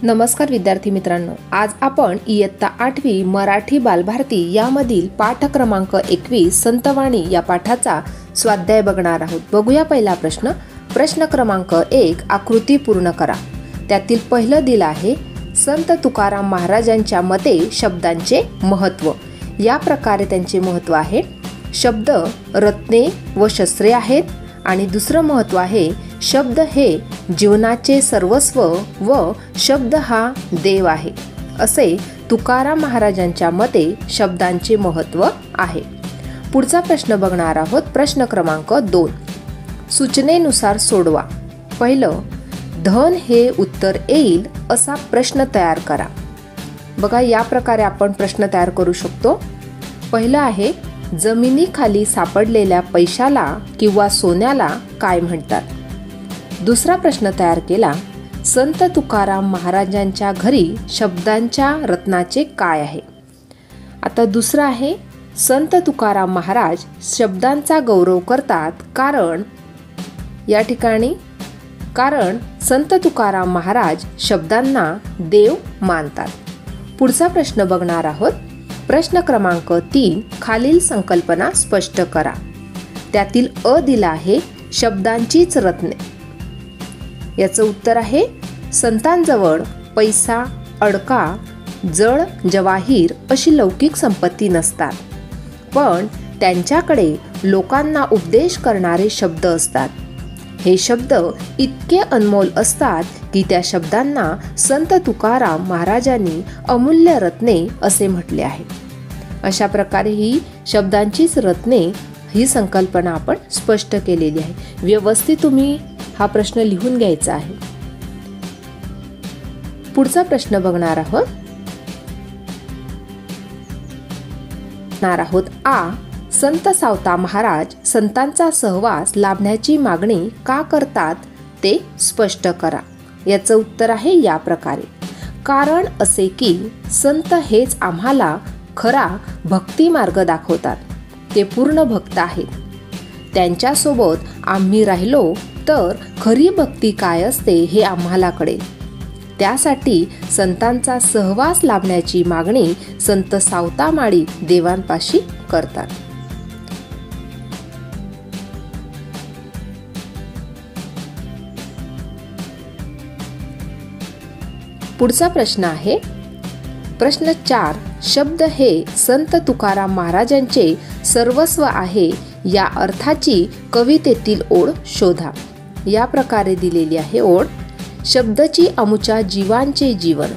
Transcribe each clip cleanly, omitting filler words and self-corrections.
नमस्कार विद्यार्थी मित्रांनो, आज आपण इयत्ता 8वी मराठी बालभारती यामधील पाठ क्रमांक 21 संतवाणी या पाठाचा स्वाध्याय बघणार आहोत। बघूया पहिला प्रश्न। प्रश्न क्रमांक 1, आकृती पूर्ण करा। त्यातील पहिलं दिलं आहे संत तुकाराम महाराजांच्या मते शब्दांचे महत्त्व। या प्रकारे त्यांचे महत्त्व आहे। शब्द रत्ने व शस्त्रे आहेत आणि दुसरं महत्त्व आहे शब्द हे जीवनाचे सर्वस्व व शब्द हा देव आहे, असे तुकाराम महाराजांच्या मते शब्दांचे महत्त्व आहे। पुढचा प्रश्न बघणार आहोत। प्रश्न क्रमांक 2, सूचनेनुसार सोडवा। पहिलं, धन हे उत्तर येईल असा प्रश्न तयार करा। बघा, या प्रकारे आपण प्रश्न तयार करू शकतो। पहिलं आहे, जमिनीखाली सापडलेल्या पैशाला किंवा सोन्याला काय म्हणतात? दुसरा प्रश्न तयार केला, संत तुकाराम महाराजांच्या घरी शब्दांच्या रत्नाचे काय आहे? आता दुसरा आहे, संत तुकाराम महाराज शब्दांचा गौरव करतात कारण संत तुकाराम महाराज शब्दांना देव मानतात। पुढचा प्रश्न बघणार आहोत। प्रश्न क्रमांक 3, खालील संकल्पना स्पष्ट करा। त्यातील अ दिला आहे शब्दांचीच रत्ने। याचं उत्तर आहे, संतांजवळ पैसा, अडका, जळ जवाहीर अशी लौकिक संपत्ती नसतात, पण त्यांच्याकडे लोकांना उपदेश करणारे शब्द असतात। हे शब्द इतके अनमोल असतात की त्या शब्दांना संत तुकाराम महाराजांनी अमूल्य रत्ने असे म्हटले आहे। अशा प्रकारे ही शब्दांचीच रत्ने ही संकल्पना आपण स्पष्ट केलेली आहे। व्यवस्थित तुम्ही हा प्रश्न लिहून घ्यायचा आहे। पुढचा प्रश्न बघणार आहोत। आ, संत सावता महाराज संतांचा सहवास लाभण्याची मागणी का करतात ते स्पष्ट करा। याचं उत्तर आहे या प्रकारे, कारण असे की संत हेच आम्हाला खरा भक्ती मार्ग दाखवतात। ते पूर्ण भक्त आहेत। त्यांच्यासोबत आम्ही राहिलो तर खरी भक्ती काय असते हे आम्हाला कळेल। त्यासाठी संतांचा सहवास लाभण्याची मागणी संत सावतामाळी देवांपाशी करतात। पुढचा प्रश्न आहे प्रश्न 4, शब्द हे संत तुकाराम महाराजांचे सर्वस्व आहे या अर्थाची कवितेतील ओळ शोधा। या प्रकारे दिलेली आहे ओळ, शब्दची अमुच्या जीवांचे जीवन।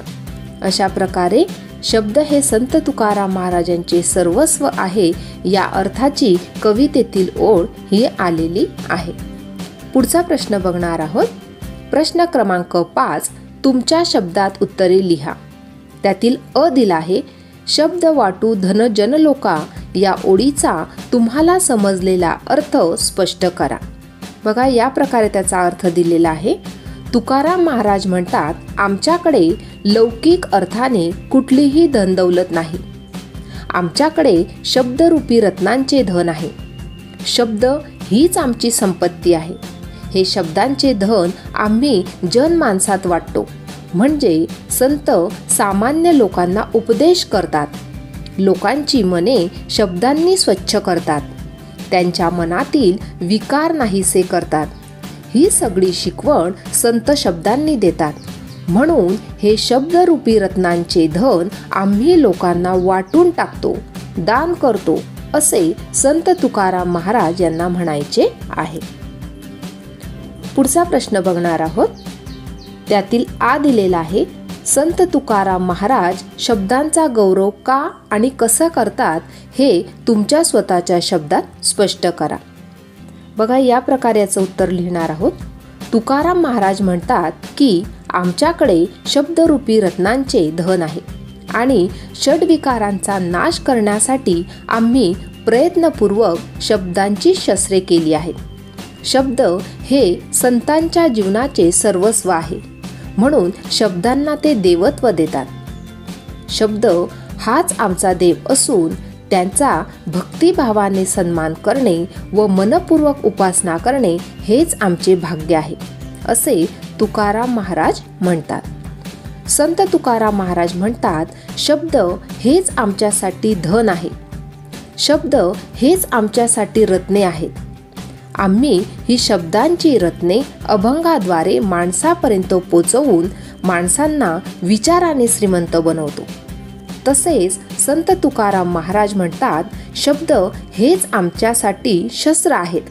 अशा प्रकारे शब्द हे संत तुकाराम महाराजांचे सर्वस्व आहे या अर्थाची कवितेतील ओळ ही आलेली आहे। पुढचा प्रश्न बघणार आहोत। प्रश्न क्रमांक 5, तुमच्या शब्दात उत्तरे लिहा। त्यातील अ दिला आहे, शब्द वाटू धन जन लोका या ओळीचा तुम्हाला समजलेला अर्थ स्पष्ट करा। बघा, या प्रकारे त्याचा अर्थ दिलेला आहे। तुकाराम महाराज म्हणतात, आमच्याकडे लौकिक अर्थाने कुठलीही धन दौलत नाही। आमच्याकडे शब्दरूपी रत्नांचे धन आहे। शब्द हीच आमची संपत्ती आहे। हे शब्दांचे धन आम्ही जनमानसात वाटतो, म्हणजे संत सामान्य लोकांना उपदेश करतात। लोकांची मने शब्दांनी स्वच्छ करतात। त्यांच्या मनातील विकार नाहीसे करतात। ही सगळी शिकवण संत शब्दांनी देतात। म्हणून हे शब्दरूपी रत्नांचे धन आम्ही लोकांना वाटून टाकतो, दान करतो, असे संत तुकाराम महाराज यांना म्हणायचे आहे। पुढचा प्रश्न बघणार आहोत। त्यातील आ दिलेला आहे, संत तुकाराम महाराज शब्दांचा गौरव का आणि कसं करतात हे तुमच्या स्वतःच्या शब्दात स्पष्ट करा। बघा, या प्रकारे याचं उत्तर लिहिणार आहोत। तुकाराम महाराज म्हणतात की आमच्याकडे शब्दरूपी रत्नांचे धन आहे आणि षड्विकारांचा नाश करण्यासाठी आम्ही प्रयत्नपूर्वक शब्दांची शस्त्रे केली आहेत। शब्द हे संतांच्या जीवनाचे सर्वस्व आहे, म्हणून शब्दांना ते देवत्व देतात। शब्द हाच आमचा देव असून त्यांचा भक्तिभावाने सन्मान करणे व मनपूर्वक उपासना करणे हेच आमचे भाग्य आहे, असे तुकाराम महाराज म्हणतात। संत तुकाराम महाराज म्हणतात, शब्द हेच आमच्यासाठी धन आहे, शब्द हेच आमच्यासाठी रत्ने आहेत. आम्ही ही शब्दांची रत्ने अभंगाद्वारे माणसापर्यंत पोचवून माणसांना विचाराने श्रीमंत बनवतो. तसेच संत तुकाराम महाराज म्हणतात, शब्द हेच आमच्यासाठी शस्त्र आहेत,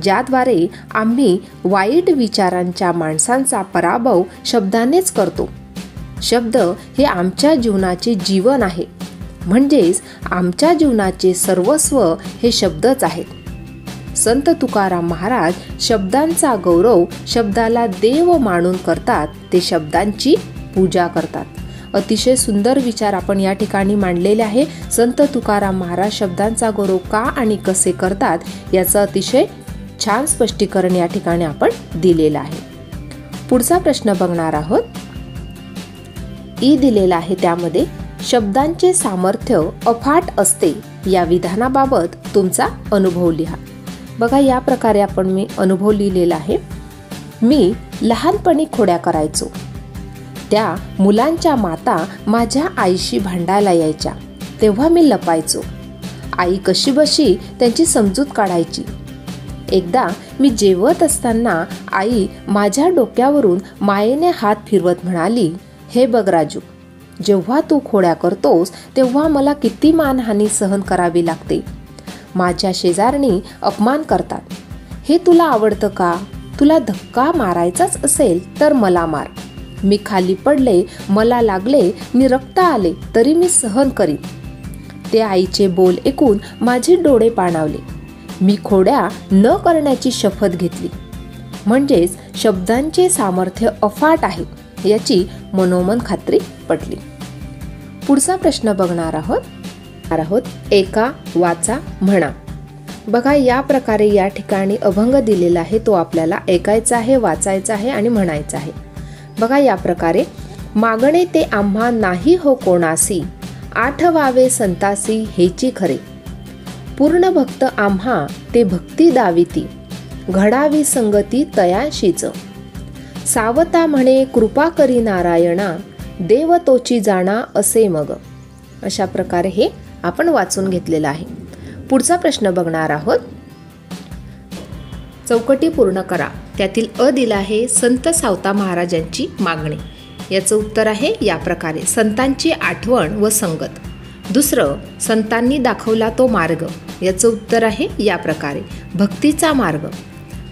ज्याद्वारे आम्ही वाईट विचारांच्या माणसांचा पराभव शब्दानेच करतो. शब्द हे आमच्या जीवनाचे जीवन आहे, म्हणजेच आमच्या जीवनाचे सर्वस्व हे शब्दच आहेत. संत तुकाराम महाराज शब्दांचा गौरव शब्दाला देव मानून करतात, ते शब्दांची पूजा करतात. अतिशय सुंदर विचार आपण या ठिकाणी मांडलेले आहे. संत तुकाराम महाराज शब्दांचा गौरव का आणि कसे करतात याचं अतिशय छान स्पष्टीकरण या ठिकाणी आपण दिलेलं आहे. पुढचा प्रश्न बघणार आहोत. ई दिलेला आहे, त्यामध्ये शब्दांचे सामर्थ्य अफाट असते या विधानाबाबत तुमचा अनुभव लिहा. बघा, या प्रकारे मी अनुभव लिहिलेला आहे. मी लहानपणी खोड्या करायचो. त्या मुलांच्या माता माझ्या आईशी भांडायला यायच्या, तेव्हा मी लपायचो. आई कशीबशी त्यांची समजूत काढायची. एकदा मी जेवत असताना आई माझ्या डोक्यावरून मायेने हात फिरवत म्हणाली, हे बघ राजू, जेव्हा तू खोड्या करतोस तेव्हा मला किती मानहानी सहन करावी लागते. माझ्या शेजारणी अपमान करतात. हे तुला आवडतं का? तुला धक्का मारायचाच असेल तर मला मार. मी खाली पडले, मला लागले, मी रक्त आले तरी मी सहन करीन. ते आईचे बोल ऐकून माझे डोळे पाणावले. मी खोड्या न करण्याची शपथ घेतली. म्हणजेच शब्दांचे सामर्थ्य अफाट आहे याची मनोमन खात्री पटली. पुढचा प्रश्न बघणार आहोत. एका, वाचा, म्हणा. बघा, या प्रकारे या ठिकाणी अभंग दिलेला आहे, तो आपल्याला ऐकायचा आहे, वाचायचा आहे आणि म्हणायचा आहे. बघा, या प्रकारे मागणे ते आम्हा नाही हो कोणासी, आठवावे संतासी हेची खरे. पूर्ण भक्त आम्हा ते भक्ती दाविती, घडावी संगती तयांशीच. सावता म्हणे कृपा करी नारायणा, देव तोची जाणा असे मग. अशा प्रकारे हे आपण वाचून घेतलेलं आहे. पुढचा प्रश्न बघणार आहोत. चौकटी पूर्ण करा. त्यातील अ दिला आहे, संत सावता महाराजांची मागणी. याचं उत्तर आहे या प्रकारे, संतांची आठवण व संगत. दुसरं, संतांनी दाखवला तो मार्ग. याचं उत्तर आहे या प्रकारे, भक्तीचा मार्ग.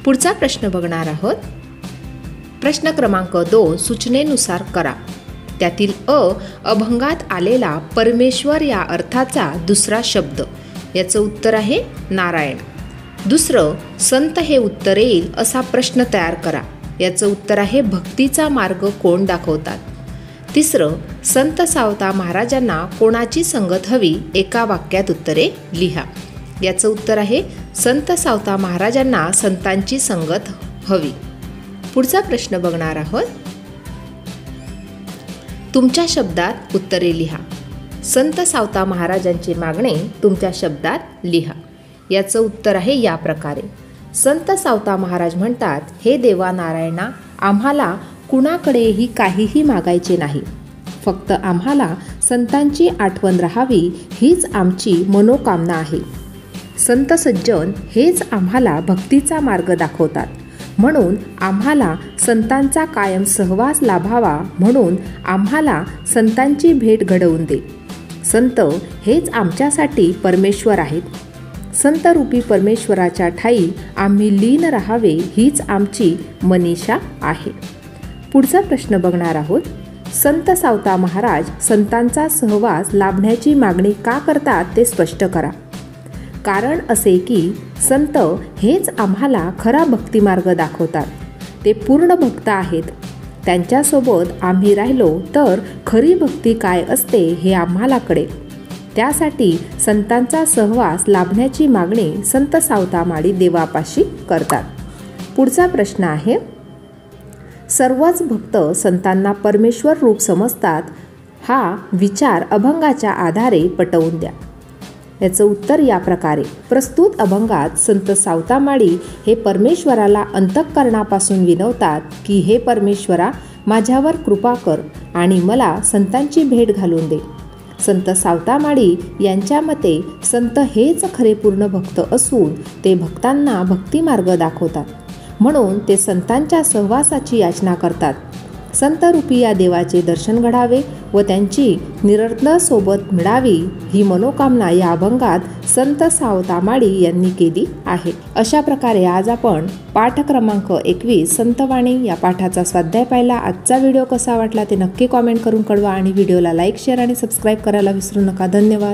पुढचा प्रश्न बघणार आहोत. प्रश्न क्रमांक 2, सूचनेनुसार करा. त्यातील अ, अभंगात आलेला परमेश्वर या अर्थाचा दुसरा शब्द. याचं उत्तर आहे नारायण. दुसरं, संत हे उत्तर येईल असा प्रश्न तयार करा. याचं उत्तर आहे भक्तीचा मार्ग कोण दाखवतात. तिसरं, संत सावता महाराजांना कोणाची संगत हवी, एका वाक्यात उत्तरे लिहा. याचं उत्तर आहे संत सावता महाराजांना संतांची संगत हवी. पुढचा प्रश्न बघणार आहोत. तुमच्या शब्दात उत्तरे लिहा. संत सावता महाराजांची मागणे तुमच्या शब्दात लिहा. याचं उत्तर आहे या प्रकारे, संत सावता महाराज म्हणतात, हे देवा नारायणा, आम्हाला कुणाकडेही काहीही मागायचे नाही. फक्त आम्हाला संतांची आठवण राहावी हीच आमची मनोकामना आहे. संत सज्जन हेच आम्हाला भक्तीचा मार्ग दाखवतात. म्हणून आम्हाला संतांचा कायम सहवास लाभावा, म्हणून आम्हाला संतांची भेट घडवून दे. संत हेच आमच्यासाठी परमेश्वर आहेत. संतरूपी परमेश्वराच्या ठाई आम्ही लीन राहावे हीच आमची मनीषा आहे. पुढचा प्रश्न बघणार आहोत. संत सावता महाराज संतांचा सहवास लाभण्याची मागणी का करतात ते स्पष्ट करा. कारण असे की संत हेच आम्हाला खरा भक्तिमार्ग दाखवतात. ते पूर्ण भक्त आहेत. त्यांच्यासोबत आम्ही राहिलो तर खरी भक्ती काय असते हे आम्हाला कळेल. त्यासाठी संतांचा सहवास लाभण्याची मागणी संत सावता माळी देवापाशी करतात. पुढचा प्रश्न आहे. सर्वच भक्त संतांना परमेश्वर रूप समजतात. हा विचार अभंगाच्या आधारे पटवून द्या. याचं उत्तर या प्रकारे. प्रस्तुत अभंगात संत सावतामाळी हे परमेश्वराला अंतःकरणापासून विनवतात की हे परमेश्वरा, माझ्यावर कृपा कर आणि मला संतांची भेट घालून दे. संत सावतामाळी यांच्या मते संत हेच खरे पूर्ण भक्त असून ते भक्तांना भक्तिमार्ग दाखवतात. म्हणून ते संतांच्या सहवासाची याचना करतात. संतरूपी या देवाचे दर्शन घडावे व त्यांची निरंतर सोबत मिळावी ही मनोकामना या अभंगात संत सावतामाळी यांनी केली आहे. अशा प्रकारे आज आपण पाठ क्रमांक 21 संतवाणी या पाठाचा स्वाध्याय पाहिला. आजचा व्हिडिओ कसा वाटला ते नक्की कॉमेंट करून कळवा आणि व्हिडिओला लाईक, शेअर आणि सबस्क्राईब करायला विसरू नका. धन्यवाद.